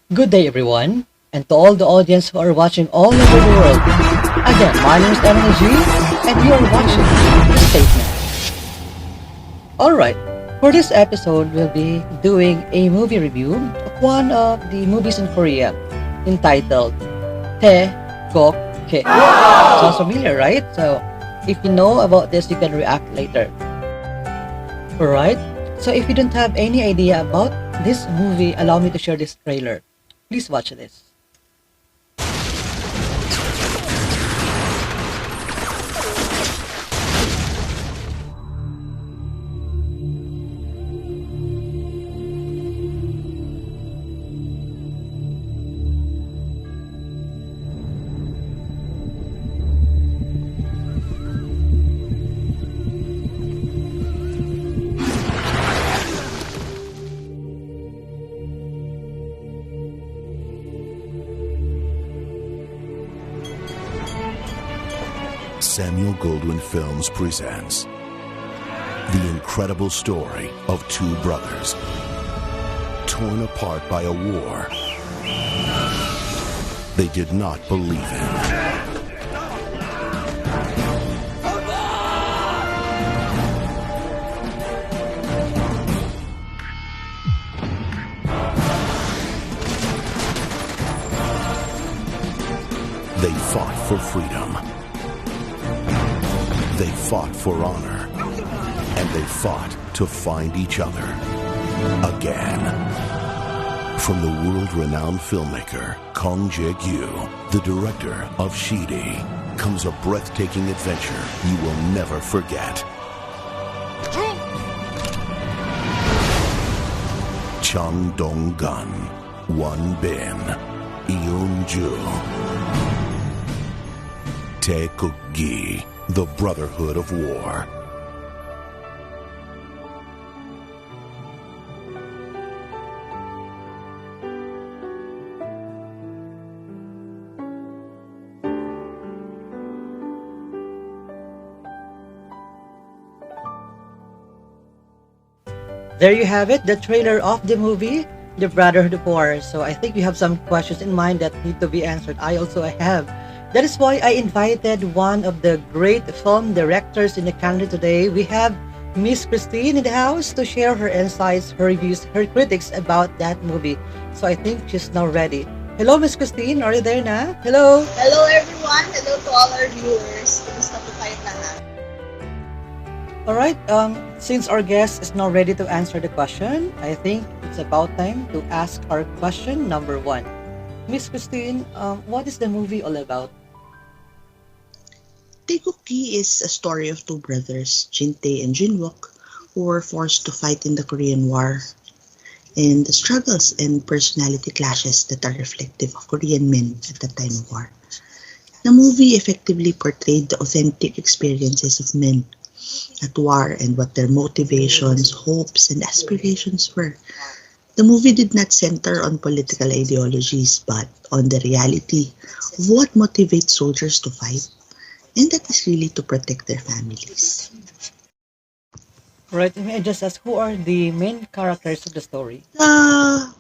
Good day, everyone, and to all the audience who are watching all over the world. Again, my name is Emily G, and you are watching The Statement. Alright, for this episode, we'll be doing a movie review of one of the movies in Korea entitled Tae Gok Ke. Sounds familiar, right? So, if you know about this, you can react later. Alright, so if you don't have any idea about this movie, allow me to share this trailer. Please watch this. Samuel Goldwyn Films presents the incredible story of two brothers torn apart by a war they did not believe in. They fought for freedom. They fought for honor, and they fought to find each other again. From the world-renowned filmmaker Kong Jae-gyu, the director of Shidi, comes a breathtaking adventure you will never forget. Chung Dong-gun, Won Bin, Eun-ju, Tae Guk-gi, the Brotherhood of War. There you have it, the trailer of the movie, The Brotherhood of War. So I think you have some questions in mind that need to be answered. I also have. That is why I invited one of the great film directors in the country today. We have Miss Christine in the house to share her insights, her reviews, her critics about that movie. So I think she's now ready. Hello, Miss Christine. Are you there na? Hello. Hello everyone. Hello to all our viewers. Kumusta po kayong lahat? Alright, since our guest is now ready to answer the question, I think it's about time to ask our question number one. Miss Christine, what is the movie all about? Tae Guk-gi is a story of two brothers, Jin-tae and Jin-wook, who were forced to fight in the Korean War, and the struggles and personality clashes that are reflective of Korean men at the time of war. The movie effectively portrayed the authentic experiences of men at war and what their motivations, hopes, and aspirations were. The movie did not center on political ideologies, but on the reality of what motivates soldiers to fight, and that is really to protect their families. Right, may I just ask, who are the main characters of the story? The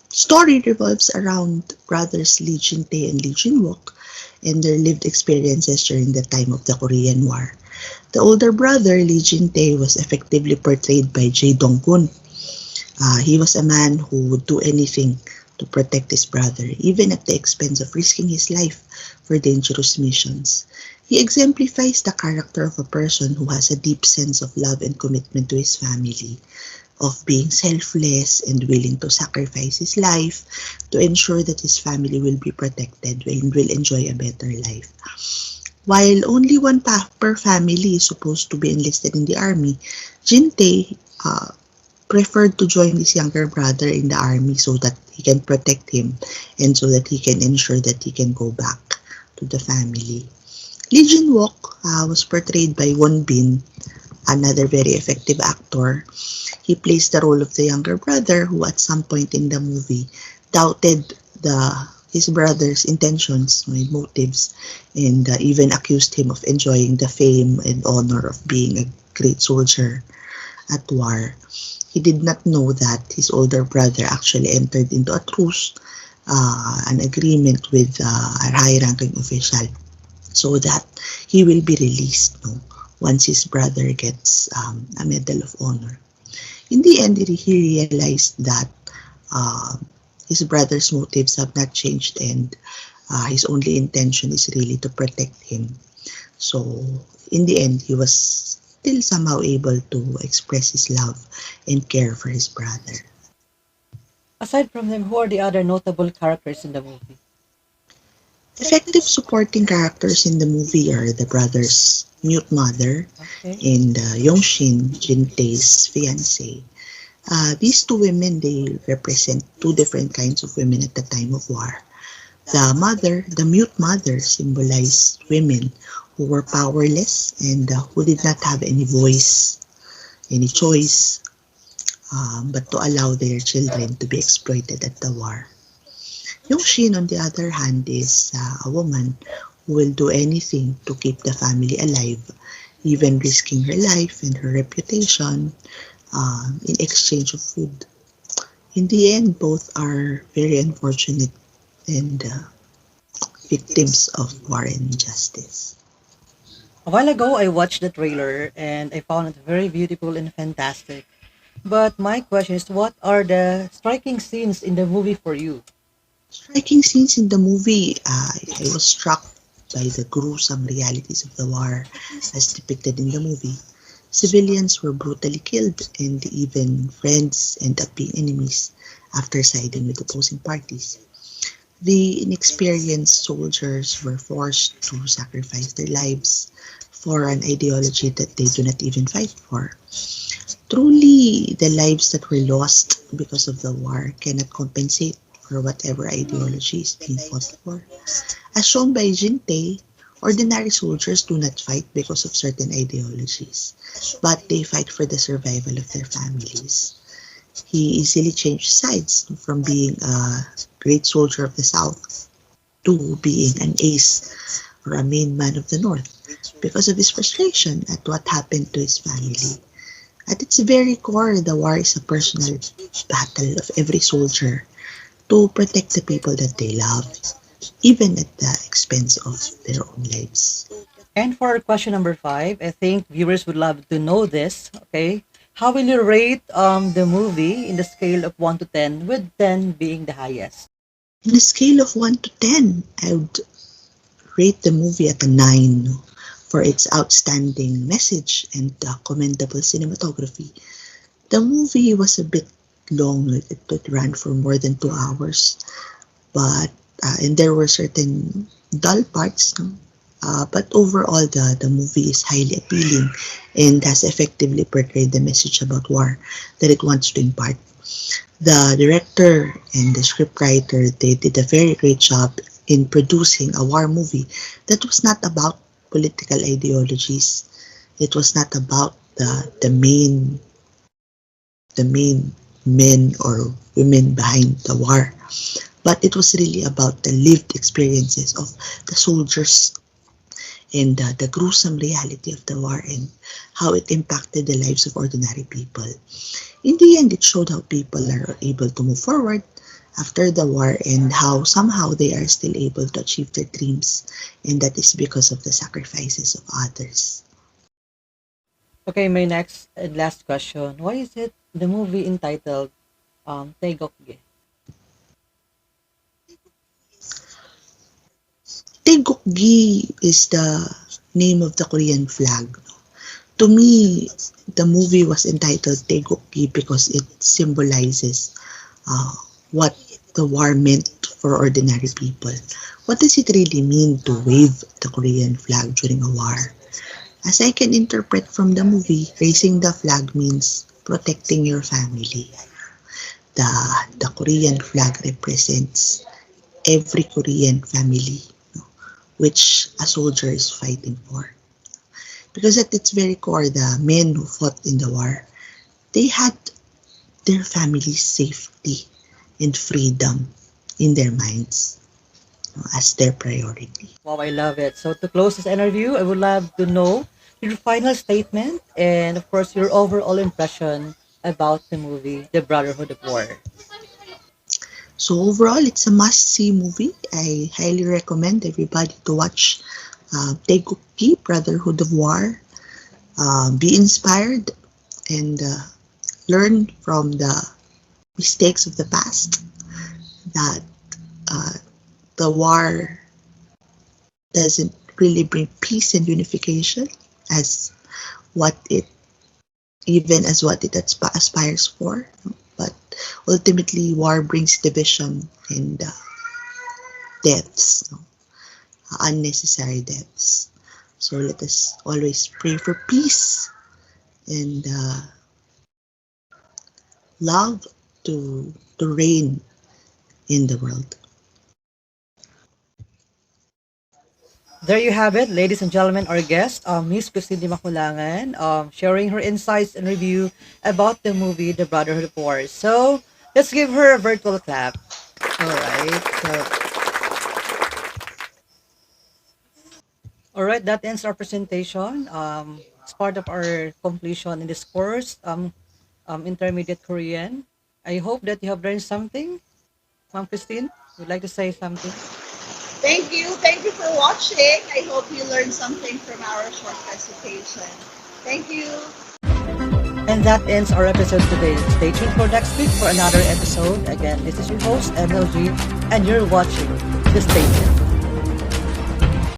story revolves around brothers Lee Jin-tae and Lee Jin-wook and their lived experiences during the time of the Korean War. The older brother, Lee Jin-tae, was effectively portrayed by Jae Dong-gun. He was a man who would do anything to protect his brother, even at the expense of risking his life for dangerous missions. He exemplifies the character of a person who has a deep sense of love and commitment to his family, of being selfless and willing to sacrifice his life to ensure that his family will be protected and will enjoy a better life. While only one per family is supposed to be enlisted in the army, Jin-tae preferred to join his younger brother in the army so that he can protect him and so that he can ensure that he can go back to the family. Lee Jin-wook was portrayed by Won Bin, another very effective actor. He plays the role of the younger brother who at some point in the movie doubted his brother's intentions, motives, and even accused him of enjoying the fame and honor of being a great soldier at war. He did not know that his older brother actually entered into a truce an agreement with a high-ranking official so that he will be released, no, once his brother gets a Medal of Honor. In the end, he realized that uh, his brother's motives have not changed, and his only intention is really to protect him. So, in the end, he was still somehow able to express his love and care for his brother. Aside from them, who are the other notable characters in the movie? Effective supporting characters in the movie are the brothers' mute mother Okay. and Yongshin, Jintae's fiancée. These two women, they represent two different kinds of women at the time of war. The mute mother, symbolized women who were powerless and who did not have any voice, any choice, but to allow their children to be exploited at the war. Yung Shin, on the other hand, is a woman who will do anything to keep the family alive, even risking her life and her reputation in exchange of food. In the end, both are very unfortunate and victims of war and injustice. A while ago, I watched the trailer and I found it very beautiful and fantastic. But my question is, what are the striking scenes in the movie for you? Striking scenes in the movie, I was struck by the gruesome realities of the war as depicted in the movie. Civilians were brutally killed, and even friends end up being enemies after siding with opposing parties. The inexperienced soldiers were forced to sacrifice their lives for an ideology that they do not even fight for. Truly, the lives that were lost because of the war cannot compensate for whatever ideology is being fought for. As shown by Jinte, ordinary soldiers do not fight because of certain ideologies, but they fight for the survival of their families. He easily changed sides from being a great soldier of the South to being an ace or a main man of the North because of his frustration at what happened to his family. At its very core, the war is a personal battle of every soldier to protect the people that they love, even at the expense of their own lives. And for question number five, I think viewers would love to know this. Okay, how will you rate the movie in the scale of 1 to 10, with 10 being the highest? On a scale of 1 to 10, I would rate the movie at a 9 for its outstanding message and commendable cinematography. The movie was a bit long, it ran for more than 2 hours, but and there were certain dull parts, no? But overall, the movie is highly appealing and has effectively portrayed the message about war that it wants to impart. The director and the scriptwriter, they did a very great job in producing a war movie that was not about political ideologies. It was not about the main men or women behind the war, but it was really about the lived experiences of the soldiers and the gruesome reality of the war and how it impacted the lives of ordinary people. In the end, it showed how people are able to move forward after the war and how somehow they are still able to achieve their dreams, and that is because of the sacrifices of others. Okay, my next and last question. Why is it the movie entitled Taegokge? Taegukgi is the name of the Korean flag. To me, the movie was entitled Taegukgi because it symbolizes uh, what the war meant for ordinary people. What does it really mean to wave the Korean flag during a war? As I can interpret from the movie, raising the flag means protecting your family. The Korean flag represents every Korean family, no, which a soldier is fighting for. Because at its very core, the men who fought in the war, they had their family's safety and freedom in their minds, no, as their priority. Wow, I love it. So to close this interview, I would love to know your final statement and of course your overall impression about the movie The Brotherhood of War. So overall, it's a must-see movie. I highly recommend everybody to watch GUK, Brotherhood of War. Be inspired and learn from the mistakes of the past. That uh, the war doesn't really bring peace and unification as what it even as what it aspires for. But ultimately, war brings division and deaths, no? Unnecessary deaths. So let us always pray for peace and love to reign in the world. There you have it, ladies and gentlemen, our guest, Miss Christine Makulangan, sharing her insights and review about the movie The Brotherhood of War. So let's give her a virtual clap. All right, that ends our presentation. It's part of our completion in this course, intermediate Korean. I hope that you have learned something. Ma'am Christine, would like to say something? Thank you. Thank you for watching. I hope you learned something from our short presentation. Thank you. And that ends our episode today. Stay tuned for next week for another episode. Again, this is your host, MLG, and you're watching The Station.